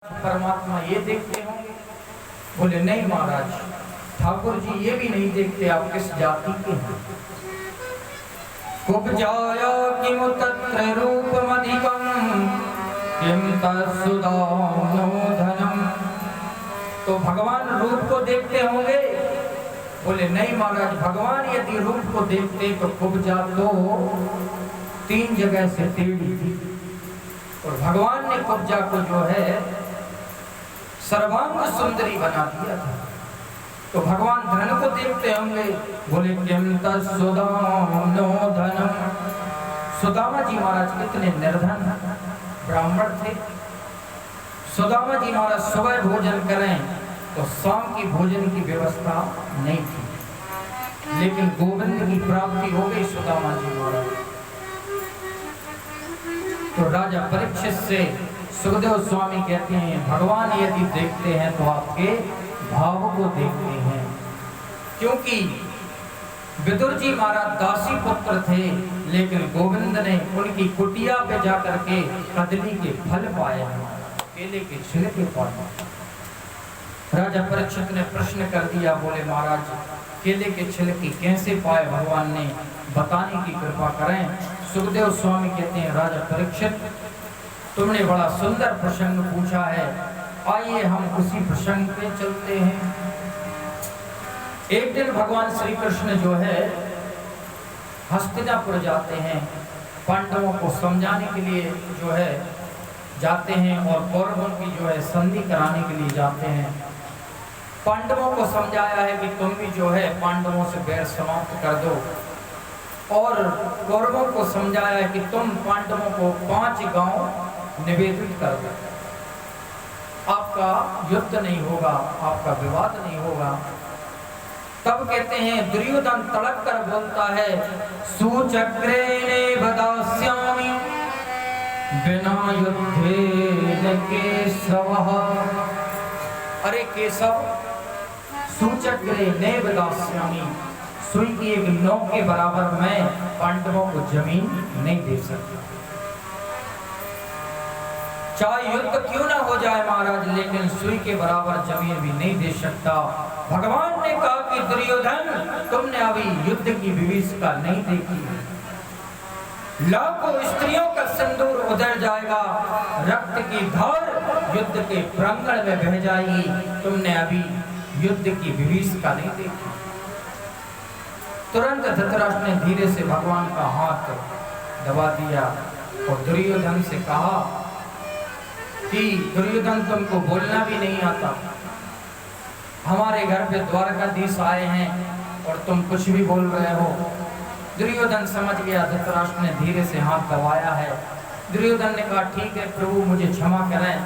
परमात्मा ये देखते होंगे? बोले नहीं महाराज, ठाकुर जी ये भी नहीं देखते आप किस जाति के हैं। कुब्जाया किमु तत्र रूपमधिकं किम तत्सुदानो धनम। तो भगवान रूप को देखते होंगे? बोले नहीं महाराज, भगवान यदि रूप को देखते तो कुब्जा तो 3 जगह से टेढ़ी थी और भगवान ने कुब्जा को जो है सर्वांग सुंदरी बना दिया था। तो भगवान धन को देखते होंगे? बोले किम तत्सुदानो धनम। सुदामा जी महाराज कितने निर्धन ब्राह्मण थे। सुदामा जी महाराज सुबह भोजन करें तो शाम की भोजन की व्यवस्था नहीं थी, लेकिन गोविंद की प्राप्ति हो गई सुदामा जी महाराज। तो राजा परीक्षित से सुखदेव स्वामी कहते हैं भगवान यदि देखते हैं तो आपके भाव को देखते हैं, क्योंकि विदुर जी महाराज दासी पुत्र थे, लेकिन गोविंद ने उनकी कुटिया पे जाकर के कदली के फल पाए, केले के छिलके पाए। राजा परीक्षित ने प्रश्न कर दिया, बोले महाराज केले के छिलके कैसे पाए, भगवान ने बताने की कृपा करें। सुखदेव स्वामी कहते हैं राजा परीक्षित तुमने बड़ा सुंदर प्रसंग पूछा है, आइए हम उसी प्रसंग पे चलते हैं। एक दिन भगवान श्री कृष्ण जो है हस्तिनापुर जाते हैं, पांडवों को समझाने के लिए जो है जाते हैं और कौरवों की जो है संधि कराने के लिए जाते हैं। पांडवों को समझाया है कि तुम भी जो है पांडवों से बैर समाप्त कर दो, और कौरवों को समझाया है कि तुम पांडवों को 5 गांव निवेदित कर दो, आपका युद्ध नहीं होगा, आपका विवाद नहीं होगा। तब कहते हैं दुर्योधन तड़क कर बोलता है सुचक्रेण वदास्यामि बिना युद्धेन केशवः। अरे केशव, सुचक्रेण वदास्यामि, सुई की एक नोक के बराबर मैं पांडवों को जमीन नहीं दे सकता, चाहे युद्ध क्यों ना हो जाए महाराज, लेकिन सुई के बराबर जमीन भी नहीं दे सकता। भगवान ने कहा कि दुर्योधन तुमने अभी युद्ध की विभीषिका नहीं देखी, लाखों स्त्रियों का सिंदूर उधर जाएगा, रक्त की धार युद्ध के प्रांगण में बह जाएगी, तुमने अभी युद्ध की विभीषिका नहीं देखी। तुरंत धृतराष्ट्र ने धीरे से भगवान का हाथ दबा दिया और दुर्योधन से कहा कि दुर्योधन तुमको बोलना भी नहीं आता, हमारे घर पे द्वारकाधीश आए हैं और तुम कुछ भी बोल रहे हो। दुर्योधन समझ गया, धृतराष्ट्र ने धीरे से हाथ दबाया है। दुर्योधन ने कहा ठीक है प्रभु, मुझे क्षमा करें,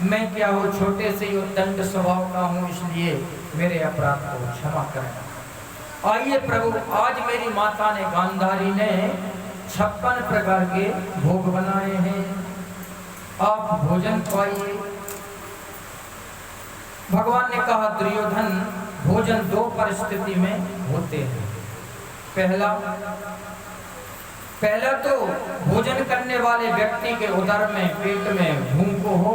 मैं क्या हूँ छोटे से ही दंड स्वभाव का हूँ, इसलिए मेरे अपराध को क्षमा करें। आइए प्रभु, आज मेरी माता ने गांधारी ने 56 प्रकार के भोग बनाए हैं, आप भोजन पाइए। भगवान ने कहा दुर्योधन भोजन 2 परिस्थिति में होते हैं। पहला तो भोजन करने वाले व्यक्ति के उदर में पेट में भूख हो,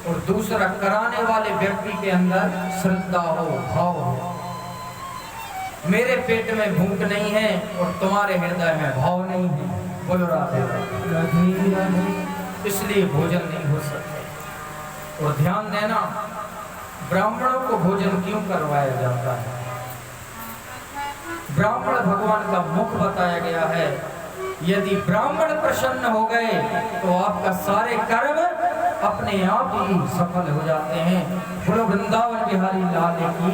और दूसरा कराने वाले व्यक्ति के अंदर श्रद्धा हो, भाव हो। मेरे पेट में भूख नहीं है और तुम्हारे हृदय में भाव नहीं है, बोलो राधे राधे, इसलिए भोजन नहीं हो सकते। और ध्यान देना, ब्राह्मणों को भोजन क्यों करवाया जाता है? ब्राह्मण भगवान का मुख बताया गया है, यदि ब्राह्मण प्रसन्न हो गए तो आपका सारे कर्म अपने आप ही सफल हो जाते हैं। बोलो वृंदावन बिहारी लाल की।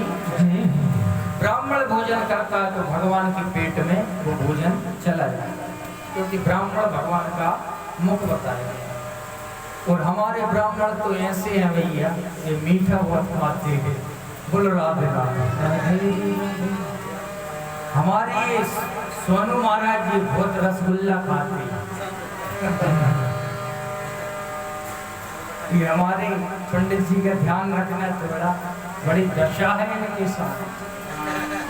ब्राह्मण भोजन करता है तो भगवान के पेट में वो भोजन चला जाए, क्योंकि ब्राह्मण भगवान का मुख बताया गया। और हमारे ब्राह्मण तो ऐसे हैं भैया, ये मीठा बहुत खाते हैं, बोलो राधे राधे। हमारे सोनू महाराज जी बहुत रसगुल्ला खाते हैं। ये हमारे पंडित जी का ध्यान रखना थोड़ा, बड़ी दशा है इनके साथ,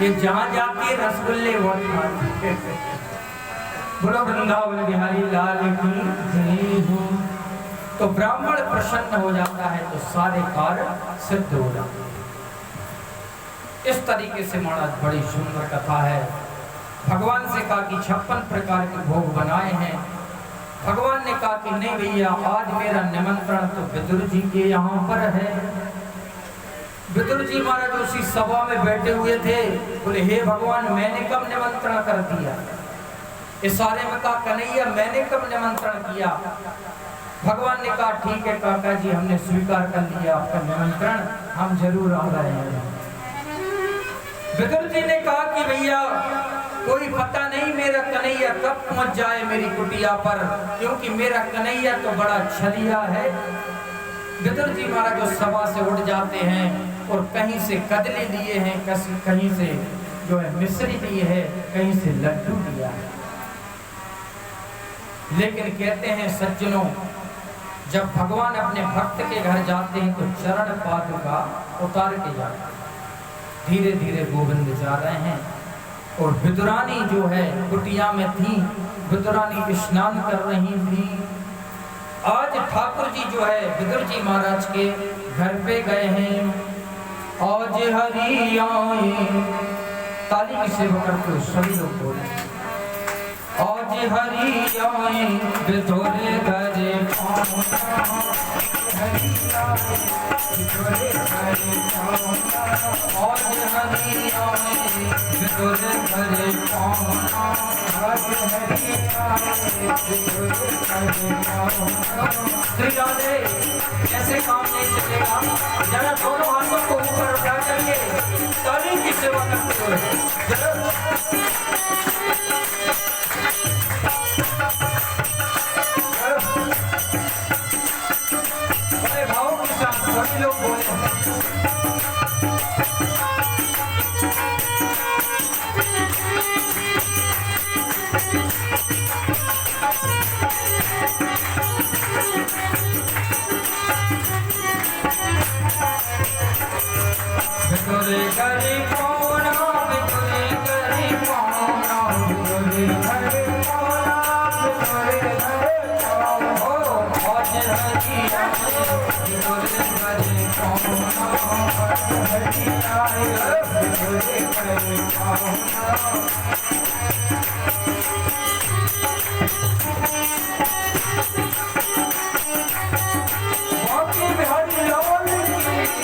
ये जहाँ जाते रसगुल्ले बहुत खाते हैं। बोलो वृंदावन बिहारी लाल की जय हो। तो ब्राह्मण प्रसन्न हो जाता है, तो सारे कार्य सिद्ध हो जाते हैं। इस तरीके से महाराज बड़ी सुंदर कथा है। भगवान से कहा कि 56 प्रकार के भोग बनाए हैं। भगवान ने कहा कि नहीं भैया, आज मेरा निमंत्रण तो विदुर जी के यहाँ पर है। विदुर जी महाराज उसी सभा में बैठे हुए थे। बोले हे भगवान, मैंने कब निमंत्रण कर दिया? इशारे में कहा कन्हैया, मैंने कब निमंत्रण किया? भगवान ने कहा ठीक है काका जी, हमने स्वीकार कर लिया आपका निमंत्रण, हम जरूर आ रहे हैं। विदुर जी ने कहा कि भैया कोई पता नहीं मेरा कन्हैया कब पहुंच जाए मेरी कुटिया पर, क्योंकि मेरा कन्हैया तो बड़ा छलिया है। विदुर जी महाराज उस सभा से उठ जाते हैं और कहीं से कदली लिए हैं, कहीं से जो है मिश्री ली है, कहीं से लड्डू लिया है। लेकिन कहते हैं सज्जनों, जब भगवान अपने भक्त के घर जाते हैं तो चरण पादुका उतार के जाते हैं। धीरे धीरे गोविंद जा रहे हैं और विदुरानी जो है कुटिया में थी, विदुरानी स्नान कर रही थी। आज ठाकुर जी जो है विदुर जी महाराज के घर पे गए हैं। आज हरि आए, ताली की सेवा करते हुए सभी लोग बोले आज हरि आए विदुर घरे पाहुना, हरि आए विदुर घरे पाहुना, आज हरि आए विदुर घरे पाहुना, आज हरि आए विदुर घरे पाहुना। श्री राधे, ऐसे काम नहीं चलेगा। जरा दोनों हाथों को ऊपर उठा करके ताली की सेवा करते हुए बड़े भाव के साथ सभी लोग बोले विदुर घरे पाहुना, विदुर घरे पाहुना, विदुर घरे पाहुना, विदुर घरे पाहुना। आज हरि आए विदुर घरे पाहुना, आज हरि आए विदुर घरे पाहुना। बाकी बिहारी लाल की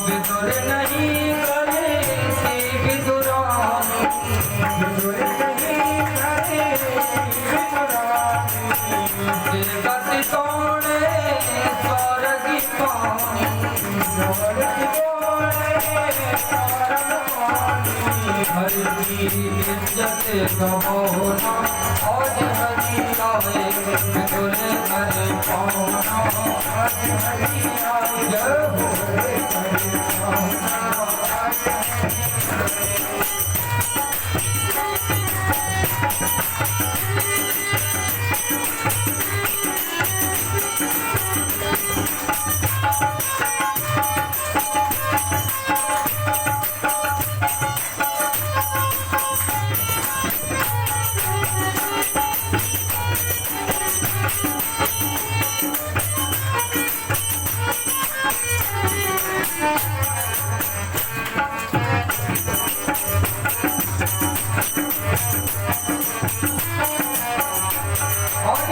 विदुर नहीं करे विदुरानी, विदुर नहीं करे विदुरानी, जगत तोड़े स्वर्ग पानी, स्वर्ग तोड़े स्वर्ग पानी। हरि की इज्जत गवाना, आज हरि आए विदुर घरे पाहुना, आज हरि आए जय हो घरे पाहुना।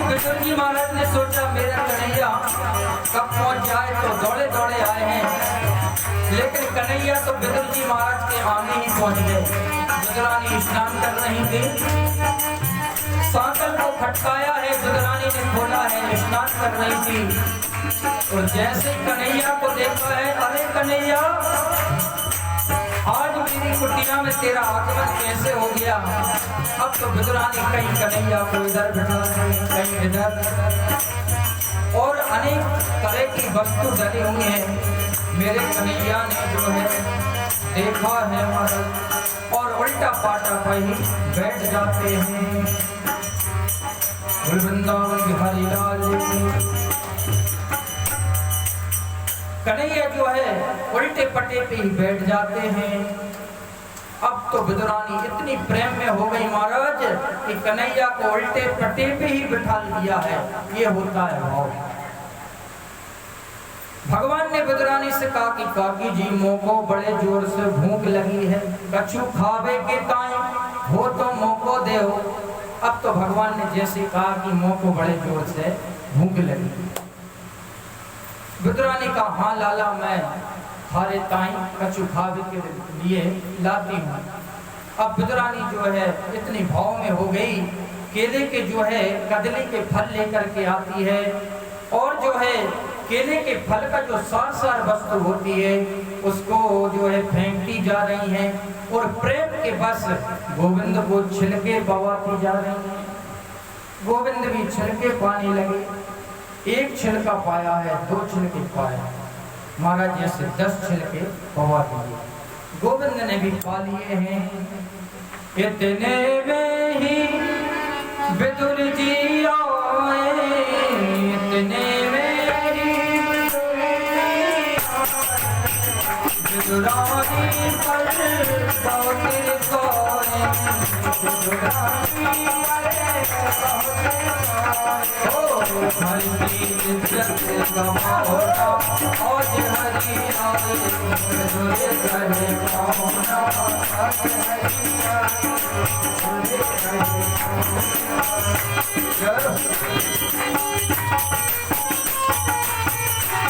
विदुर जी महाराज ने सोचा मेरा कन्हैया कब पहुंच जाए, तो दौड़े दौड़े आए हैं। लेकिन कन्हैया तो विदुर जी महाराज के आने ही पहुंच गए। विदुरानी स्नान कर रही थी, सांकल को खटकाया है, विदुरानी ने खोला है, स्नान कर रही थी। और जैसे कन्हैया को देखा है, अरे कन्हैया आज मेरी कुटिया में तेरा आगमन कैसे हो गया? अब तो विदुरानी कहीं कन्हैया को इधर बिठा रही, कहीं इधर, और अनेक तरह की वस्तु डली हुई है। मेरे कन्हैया ने जो है देखा है महाराज, और उल्टा पाटा पर ही बैठ जाते हैं। वृंदावन बिहारी लाल कन्हैया जो है उल्टे पट्टे पे ही बैठ जाते हैं। अब तो विदुरानी इतनी प्रेम में हो गई महाराज कि कन्हैया को उल्टे पट्टे पे ही बिठा लिया है। ये होता है भाव। भगवान ने विदुरानी से कहा कि काकी जी मोको बड़े जोर से भूख लगी है, कछु खावे के ताई हो तो मोको दे। अब तो भगवान ने जैसे कहा कि मोको बड़े जोर से भूख लगी। विदुरानी का हाँ लाला मैं थारे ताई कछु खावे के लिए लाती हूँ। अब विदुरानी जो है इतनी भाव में हो गई, केले के जो है कदली के फल लेकर के आती है और जो है केले के फल का जो सार सार वस्तु होती है उसको जो है फेंकती जा रही है और प्रेम के बस गोविंद को छिलके पवाती जा रही है। गोविंद भी छिलके पाने लगे। एक छिलका पाया है, 2 छिलके पाया, महाराज जैसे 10 छिलके पवा दिए। गोविंद ने भी पा लिए हैं। इतने में ही विदुर जी आए, इतने विदुरानी पर बहुत सोए, विदुरानी हरि इज्जत कमाओना आज हरि आए, विदुर कहे पाओना आज हरि आए।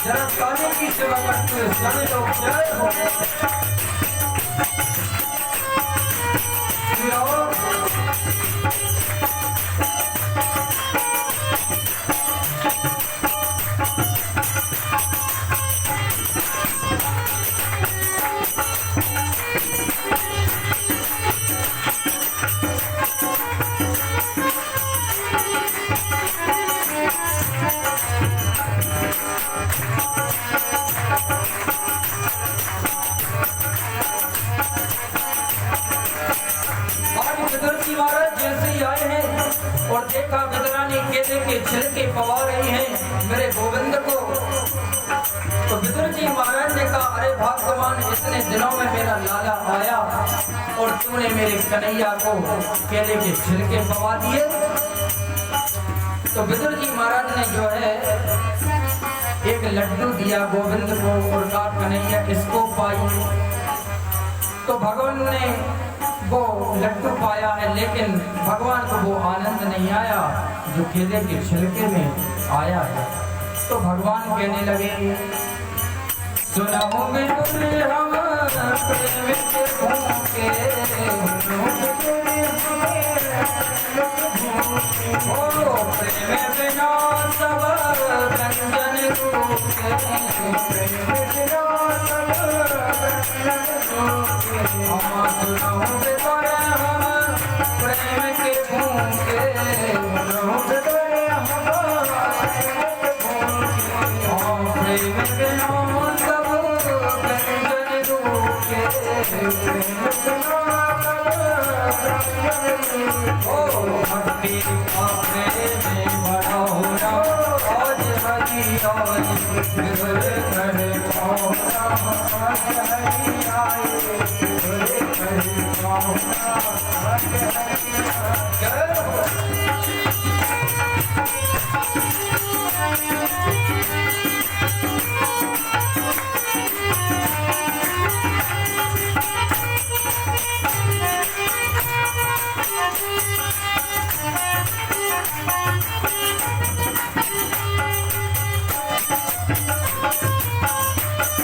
जरा ताने की सेवा करते हुए सभी लोग जय हो। और देखा विदुरानी केले के छिलके पवा रही हैं मेरे गोविंद को। तो विदुर जी महाराज ने कहा अरे भगवान इतने दिनों में मेरा लाला आया और तूने मेरे कन्हैया को केले के छिलके पवा दिए। तो विदुर जी महाराज ने जो है एक लड्डू दिया गोविंद को और कहा कन्हैया इसको पाइए। तो भगवान ने वो लड्डू पाया है लेकिन भगवान को वो आनंद नहीं आया जो केले के छिलके में आया है। तो भगवान कहने लगे सुनाओ विदुर हम प्रेम के भूखे, ओ प्रेम बिना सब व्यंजन रूखे, प्रेम बिना सब व्यंजन रूखे। सुनाओ विदुर हम प्रेम के भूखे, विदुर हम प्रेम बिना सब व्यंजन रूखे, प्रेम बिना ओ भक्ति आपने में बढ़ाओ आज हरि आई, विदुर करे पाओना आज हरि आई, विदुर करे पाओना आज हरि आई।